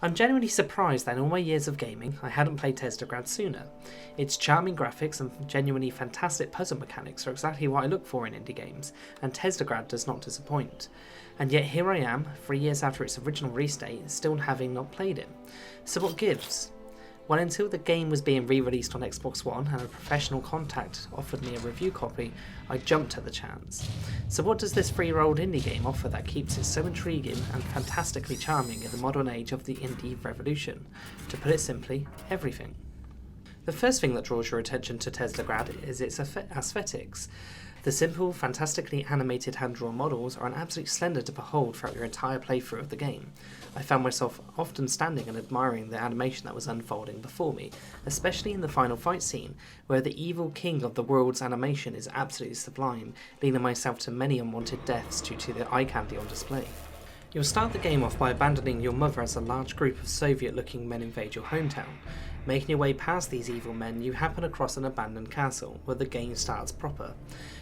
I'm genuinely surprised that in all my years of gaming, I hadn't played Teslagrad sooner. Its charming graphics and genuinely fantastic puzzle mechanics are exactly what I look for in indie games, and Teslagrad does not disappoint. And yet here I am, 3 years after its original release date, still having not played it. So what gives? Well, until the game was being re-released on Xbox One and a professional contact offered me a review copy, I jumped at the chance. So what does this 3-year-old indie game offer that keeps it so intriguing and fantastically charming in the modern age of the indie revolution? To put it simply, everything. The first thing that draws your attention to Teslagrad is its aesthetics. The simple, fantastically animated hand-drawn models are an absolute splendour to behold throughout your entire playthrough of the game. I found myself often standing and admiring the animation that was unfolding before me, especially in the final fight scene, where the evil king of the world's animation is absolutely sublime, leading myself to many unwanted deaths due to the eye candy on display. You'll start the game off by abandoning your mother as a large group of Soviet-looking men invade your hometown. Making your way past these evil men, you happen across an abandoned castle, where the game starts proper.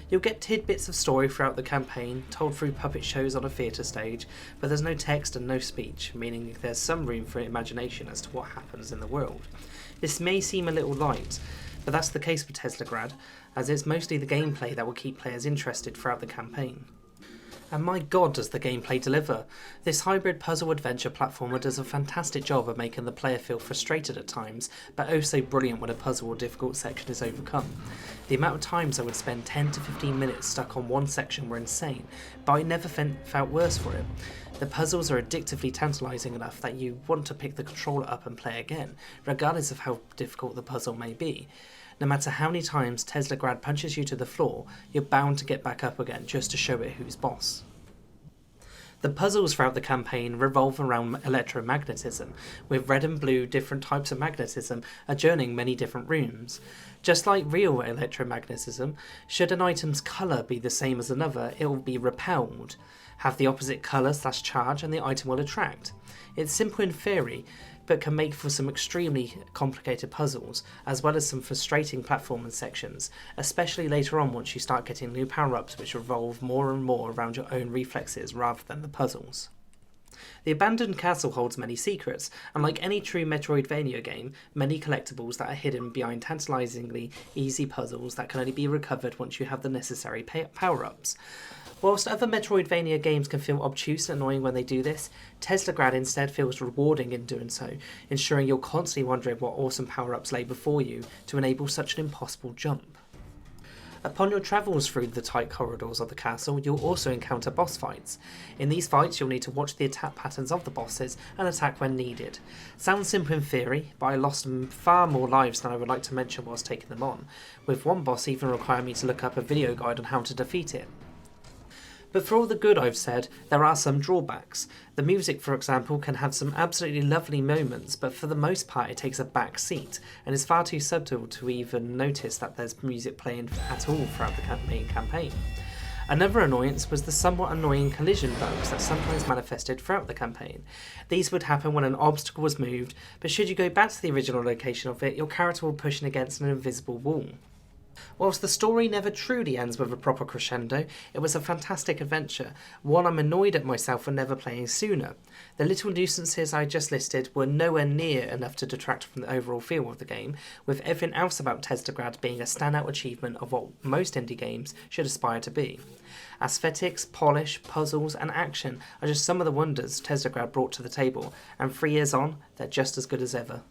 You'll get tidbits of story throughout the campaign, told through puppet shows on a theatre stage, but there's no text and no speech, meaning there's some room for imagination as to what happens in the world. This may seem a little light, but that's the case with Teslagrad, as it's mostly the gameplay that will keep players interested throughout the campaign. And my god does the gameplay deliver! This hybrid puzzle adventure platformer does a fantastic job of making the player feel frustrated at times, but oh so brilliant when a puzzle or difficult section is overcome. The amount of times I would spend 10 to 15 minutes stuck on one section were insane, but I never felt worse for it. The puzzles are addictively tantalising enough that you want to pick the controller up and play again, regardless of how difficult the puzzle may be. No matter how many times Teslagrad punches you to the floor, you're bound to get back up again just to show it who's boss. The puzzles throughout the campaign revolve around electromagnetism, with red and blue different types of magnetism adjourning many different rooms. Just like real electromagnetism, should an item's colour be the same as another, it will be repelled. Have the opposite colour/charge and the item will attract. It's simple in theory, but can make for some extremely complicated puzzles, as well as some frustrating platforming sections, especially later on once you start getting new power-ups which revolve more and more around your own reflexes rather than the puzzles. The abandoned castle holds many secrets, and like any true Metroidvania game, many collectibles that are hidden behind tantalisingly easy puzzles that can only be recovered once you have the necessary power-ups. Whilst other Metroidvania games can feel obtuse and annoying when they do this, Teslagrad instead feels rewarding in doing so, ensuring you're constantly wondering what awesome power-ups lay before you to enable such an impossible jump. Upon your travels through the tight corridors of the castle, you'll also encounter boss fights. In these fights, you'll need to watch the attack patterns of the bosses and attack when needed. Sounds simple in theory, but I lost far more lives than I would like to mention whilst taking them on, with one boss even requiring me to look up a video guide on how to defeat it. But for all the good I've said, there are some drawbacks. The music, for example, can have some absolutely lovely moments, but for the most part it takes a back seat, and is far too subtle to even notice that there's music playing at all throughout the main campaign. Another annoyance was the somewhat annoying collision bugs that sometimes manifested throughout the campaign. These would happen when an obstacle was moved, but should you go back to the original location of it, your character will push against an invisible wall. Whilst the story never truly ends with a proper crescendo, it was a fantastic adventure, one I'm annoyed at myself for never playing sooner. The little nuisances I just listed were nowhere near enough to detract from the overall feel of the game, with everything else about Teslagrad being a standout achievement of what most indie games should aspire to be. Aesthetics, polish, puzzles and action are just some of the wonders Teslagrad brought to the table, and 3 years on, they're just as good as ever.